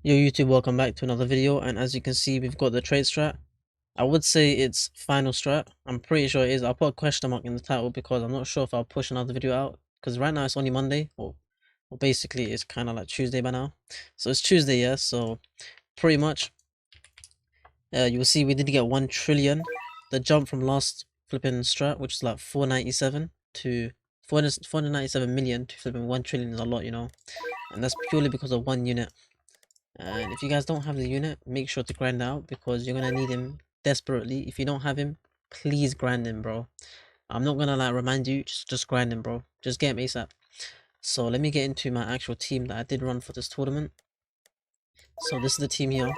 Yo YouTube, welcome back to another video, and as you can see we've got the trade strat. I would say it's final strat. I'm pretty sure it is. I'll put a question mark in the title because I'm not sure if I'll push another video out, because right now it's only Monday, or basically it's kind of like Tuesday by now. So it's Tuesday, yeah, so pretty much you'll see we did get 1 trillion. The jump from last flipping strat, which is like 497 to 497 million to flipping 1 trillion is a lot, and that's purely because of one unit. And if you guys don't have the unit, make sure to grind out because you're gonna need him desperately. If you don't have him, please grind him, bro. I'm not gonna like remind you, just grind him, bro. Just get him ASAP. So let me get into my actual team that I did run for this tournament. So this is the team here.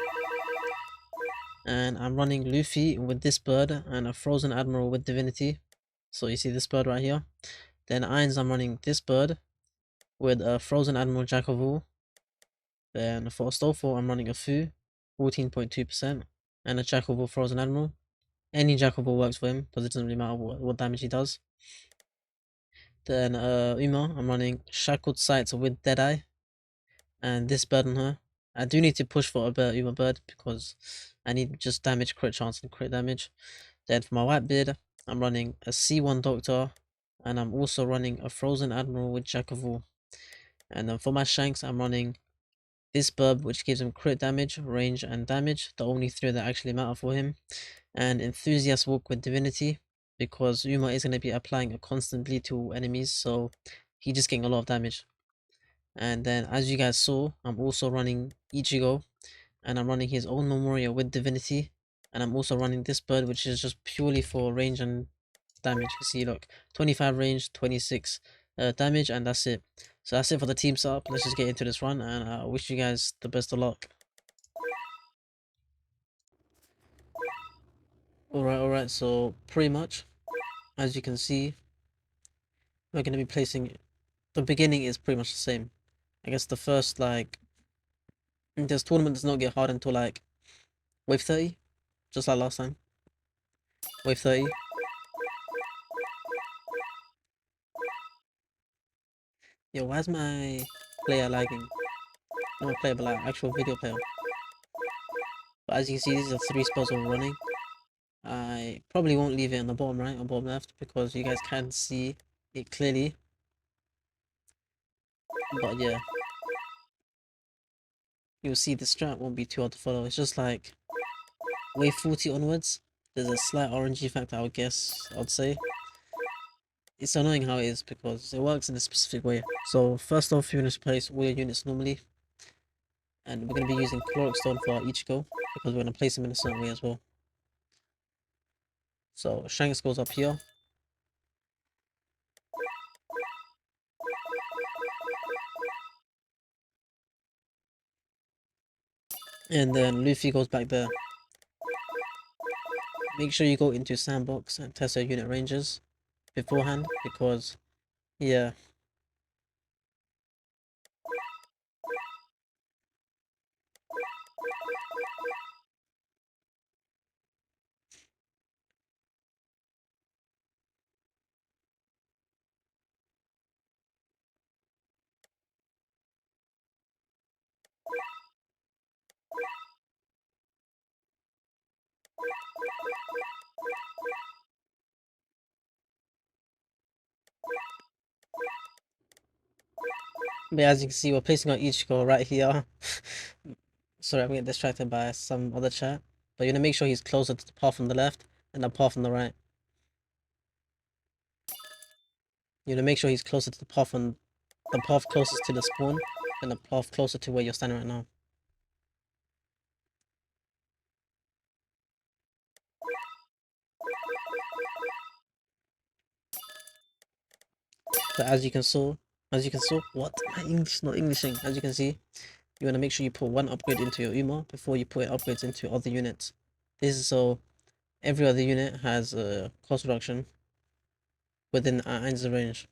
And I'm running Luffy with this bird and a Frozen Admiral with Divinity. So you see this bird right here. Then Irons, I'm running this bird with a Frozen Admiral Jack of all. Then for Astolfo, I'm running a Fu, 14.2%, and a Jack of all Frozen Admiral. Any Jack of all works for him, because it doesn't really matter what damage he does. Then Uma, I'm running Shackled Sights with Deadeye, and this bird on her. I do need to push for a Uma bird, because I need just damage, crit chance, and crit damage. Then for my white beard, I'm running a C1 Doctor, and I'm also running a Frozen Admiral with Jack of all. And then for my Shanks, I'm running this burb, which gives him crit damage, range, and damage, the only three that actually matter for him. And Enthusiast Walk with Divinity, because Uma is going to be applying a constant bleed to all enemies, so he's just getting a lot of damage. And then, as you guys saw, I'm also running Ichigo, and I'm running his own Memoria with Divinity, and I'm also running this bird, which is just purely for range and damage. You see, look, 25 range, 26 damage, and that's it. So that's it for the team setup. Let's just get into this run, and I wish you guys the best of luck. Alright, so pretty much, as you can see, we're going to be placing, the beginning is pretty much the same. I guess the first, like, this tournament does not get hard until, like, wave 30, just like last time. Wave 30. Yo, why is my player lagging? Not my player, but like, actual video player. But as you can see, these are 3 spells we're running. I probably won't leave it on the bottom right or bottom left because you guys can see it clearly. But yeah, you'll see the strat won't be too hard to follow. It's just like wave 40 onwards. There's a slight RNG factor, I would guess, I'd say. It's annoying how it is because it works in a specific way. So first off, you're going to place all your units normally. And we're going to be using Caloric Stone for our Ichigo because we're going to place him in a certain way as well. So Shanks goes up here. And then Luffy goes back there. Make sure you go into Sandbox and test your unit ranges beforehand because, yeah. But as you can see, we're placing our Ichigo right here. Sorry, I'm getting distracted by some other chat. But you're gonna make sure he's closer to the path on the left and the path on the right. You're gonna make sure he's closer to the path closest to the spawn and the path closer to where you're standing right now. So as you can see, what? My English not Englishing. As you can see, you wanna make sure you put one upgrade into your Uma before you put upgrades into other units. This is so every other unit has a cost reduction within Ein's range.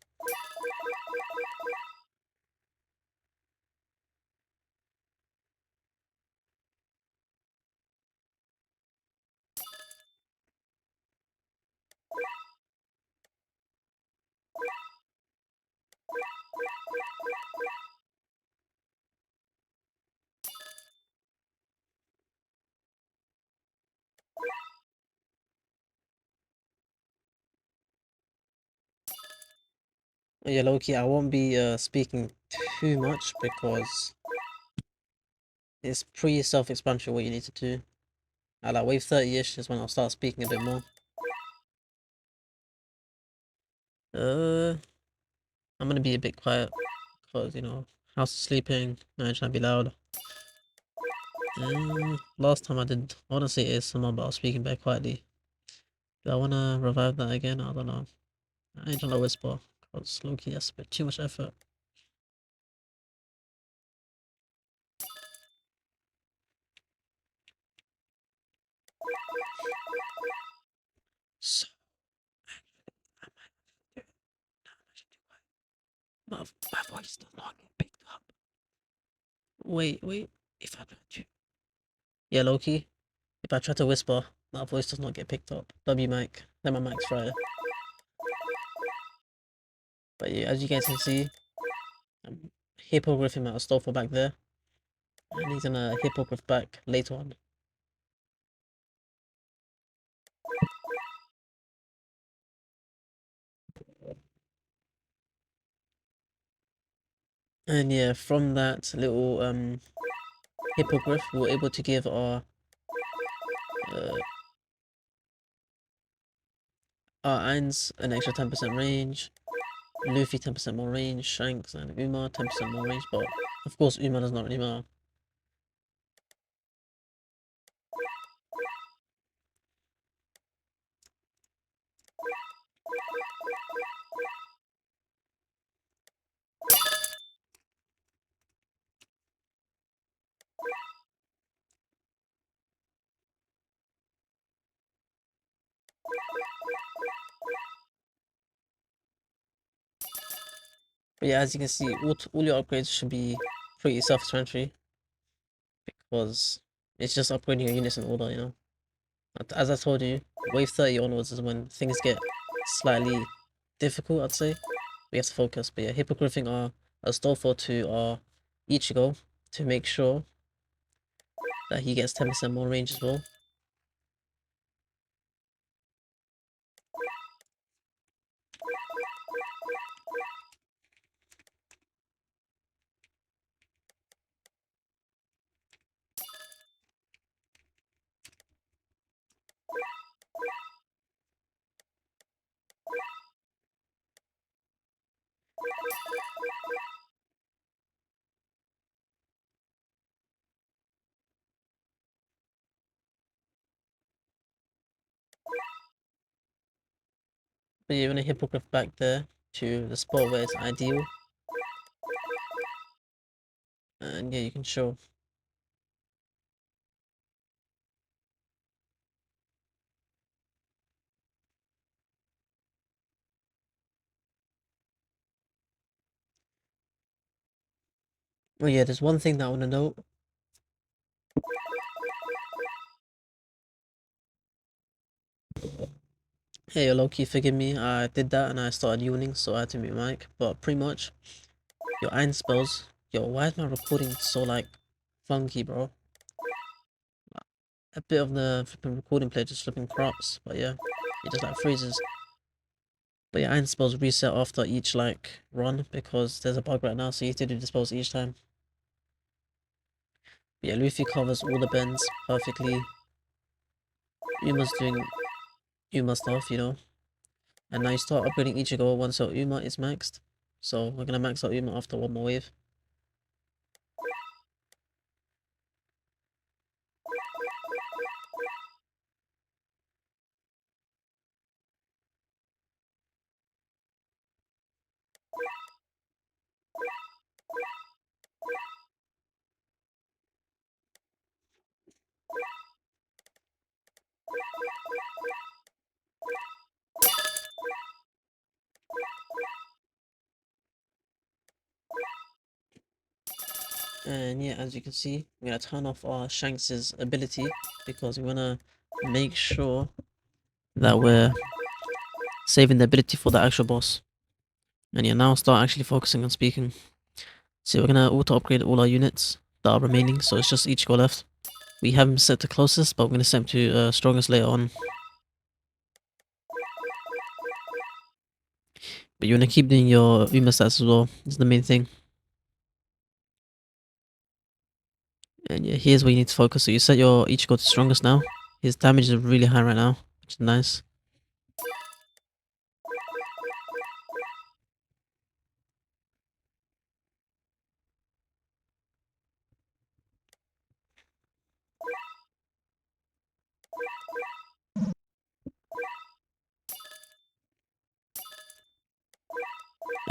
Yeah, low-key, I won't be speaking too much because it's pretty self-explanatory what you need to do. At like wave 30-ish is when I'll start speaking a bit more. Uh, I'm gonna be a bit quiet because, you know, house is sleeping, and I'm trying to be loud. Last time I did, I wanna say ASMR, but I was speaking very quietly. Do I wanna revive that again? I don't know. I ain't trying to whisper because low-key that's a bit too much effort. So, I might do it. No, I should do it. My voice does not get picked up. Wait. If I try to, yeah, Loki. If I try to whisper, my voice does not get picked up. W mic. Then my mic's right. But yeah, as you guys can see, I'm hippogriffing out a Stoffel back there, and he's gonna hippogriff back later on. And yeah, from that little hippogriff, we were able to give uh our Eins an extra 10% range, Luffy 10% more range, Shanks and Uma 10% more range, but of course Uma does not really matter. But yeah, as you can see, all your upgrades should be pretty self-explanatory because it's just upgrading your units in order, you know. As I told you, wave 30 onwards is when things get slightly difficult, I'd say. We have to focus. But yeah, hippogriffing our Astolfo to our Ichigo to make sure that he gets 10% more range as well. But you're gonna hippogriff back there to the spot where it's ideal. And yeah, you can show. Well, yeah, there's one thing that I want to note. Hey, low-key, forgive me. I did that and I started yawning, so I had to mute my mic. But pretty much, your iron spells. Yo, why is my recording so like funky, bro? A bit of the flipping recording player just flipping corrupts, but yeah, it just like freezes. But yeah, iron spells reset after each like run because there's a bug right now, so you have to do the spells each time. But yeah, Luffy covers all the bends perfectly. Uma's doing Uma stuff, you know. And now you start upgrading Ichigo once your Uma is maxed. So we're gonna max out Uma after one more wave. And yeah, as you can see, we're gonna turn off our Shanks's ability because we wanna make sure that we're saving the ability for the actual boss. And yeah, now start actually focusing on speaking. So we're gonna auto upgrade all our units that are remaining, so it's just each go left. We have him set to closest, but we're gonna set him to strongest later on. But you want to keep doing your Uma stats as well. This is the main thing. And yeah, here's where you need to focus. So you set your Ichigo to strongest now. His damage is really high right now, which is nice.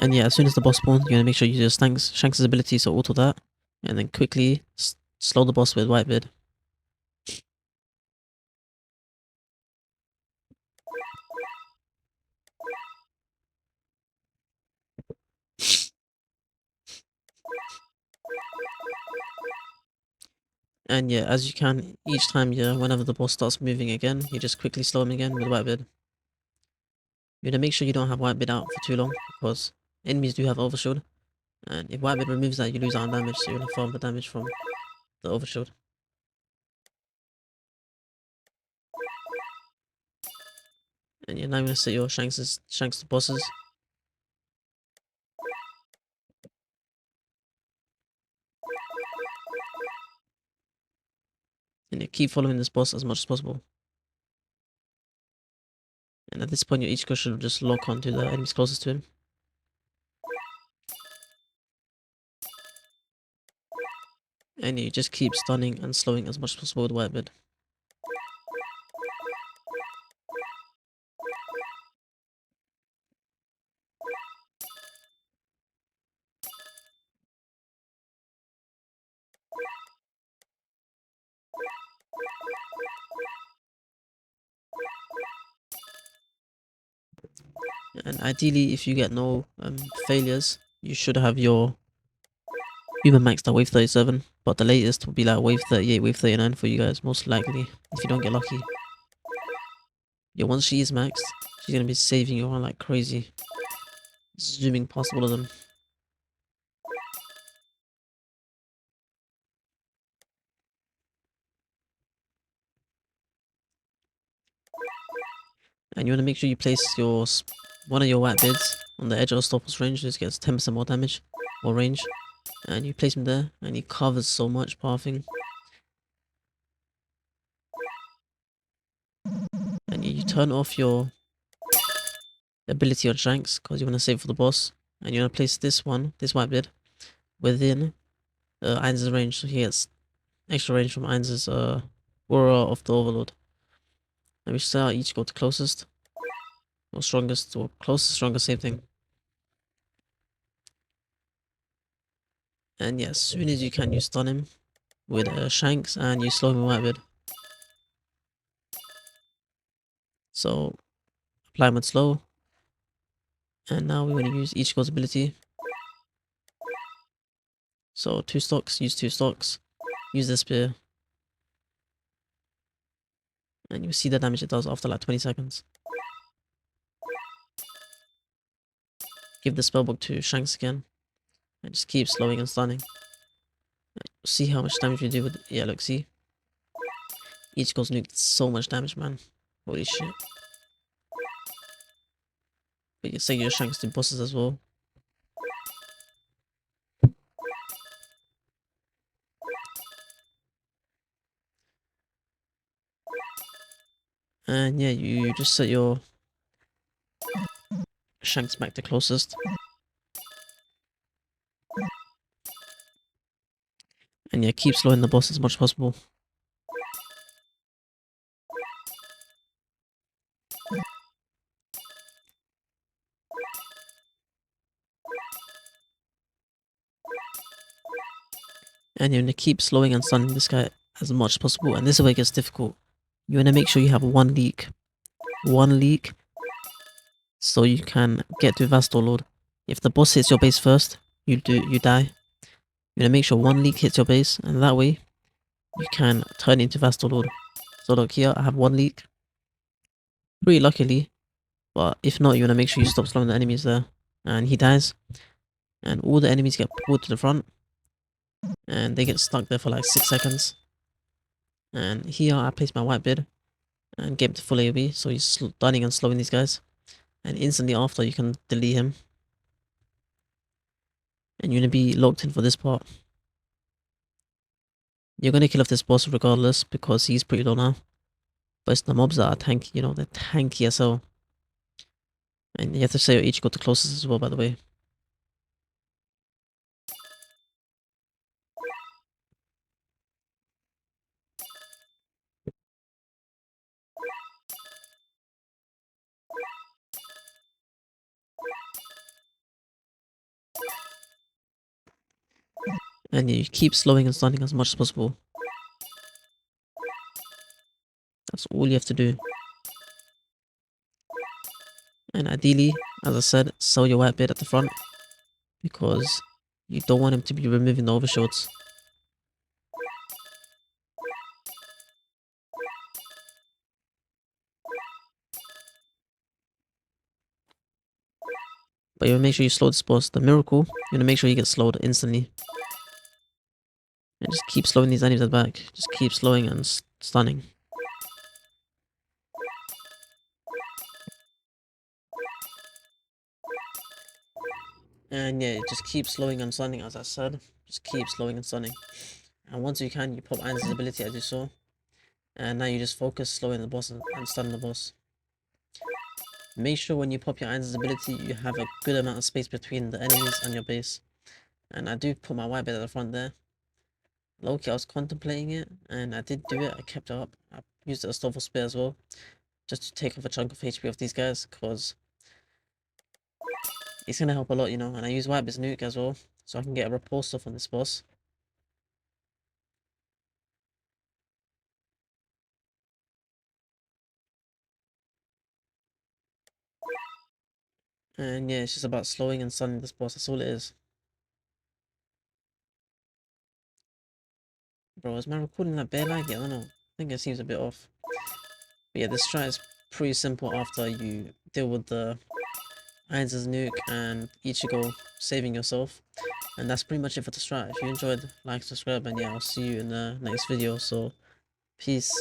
And yeah, as soon as the boss spawns, you want to make sure you use Shanks' ability, so auto that. And then quickly slow the boss with Whitebeard. And yeah, as you can, each time, yeah, whenever the boss starts moving again, you just quickly slow him again with Whitebeard. You want to make sure you don't have Whitebeard out for too long, because enemies do have Overshield. And if Whitebeard removes that, you lose out on damage, so you want to farm the damage from the Overshield. And yeah, now I'm going to set your Shanks to bosses. And you keep following this boss as much as possible. And at this point, your Ichigo should just lock onto the enemies closest to him. And you just keep stunning and slowing as much as possible with Whitebeard. And ideally, if you get no failures, you should have your Human maxed at wave 37, but the latest will be like wave 38, wave 39 for you guys, most likely, if you don't get lucky. Yeah, once she is maxed, she's gonna be saving you around like crazy. Zooming past all of them. And you want to make sure you place one of your white bids on the edge of Stoppel's range. This gets 10% more damage or range. And you place him there, and he covers so much pathing. And you turn off your ability on Shanks because you want to save for the boss. And you want to place this white bid, within Ainz's range, so he gets extra range from Ainz's Aura of the Overlord. And we start each go to closest, or strongest, or closest, strongest, same thing. And yeah, as soon as you can, you stun him with Shanks, and you slow him with Whitebeard. So apply him with slow, and now we want to use each go's ability. So 2 stocks, use 2 stocks, use the spear, and you see the damage it does after like 20 seconds. Give the spellbook to Shanks again, and just keep slowing and stunning. See how much damage we do with, yeah, look, see? Each goes nuked so much damage, man. Holy shit. But you say your Shanks do bosses as well. And yeah, you just set your Shanks back to closest. And yeah, keep slowing the boss as much as possible. And you want to keep slowing and stunning this guy as much as possible. And this is where it gets difficult. You want to make sure you have one leak. One leak. So you can get to Vastor Lord. If the boss hits your base first, you die. You want to make sure one leak hits your base. And that way, you can turn into Vastor Lord. So look here, I have one leak. Pretty luckily. But if not, you want to make sure you stop slowing the enemies there. And he dies. And all the enemies get pulled to the front. And they get stuck there for like 6 seconds. And here I place my Whitebeard and get him to full AoE, so he's stunning and slowing these guys. and instantly after you can delete him. And you're gonna be locked in for this part. You're gonna kill off this boss regardless because he's pretty low now. But it's the mobs that are tanky, you know, they're tanky as hell. And you have to say your each got the closest as well, by the way. And you keep slowing and stunning as much as possible. That's all you have to do. And ideally, as I said, sell your white beard at the front. Because you don't want him to be removing the overshields. But you want to make sure you slow this boss. The miracle, you want to make sure you get slowed instantly. And just keep slowing these enemies at the back. Just keep slowing and stunning. And yeah, just keep slowing and stunning, as I said. Just keep slowing and stunning. And once you can, you pop Iron's ability, as you saw. And now you just focus slowing the boss and stunning the boss. Make sure when you pop your Iron's ability, you have a good amount of space between the enemies and your base. And I do put my white bed at the front there. Low-key, I was contemplating it, and I did do it. I kept it up. I used it as Stoffel Spear as well, just to take off a chunk of HP of these guys, because it's going to help a lot, you know. And I use Whitebeard's nuke as well, so I can get a repulse off on this boss. And yeah, it's just about slowing and stunning this boss. That's all it is. Bro, is my recording that bare laggy? I don't know. I think it seems a bit off. But yeah, this strat is pretty simple after you deal with the Irons' nuke and Ichigo saving yourself. And that's pretty much it for the strat. If you enjoyed, like, subscribe, and yeah, I'll see you in the next video. So, peace.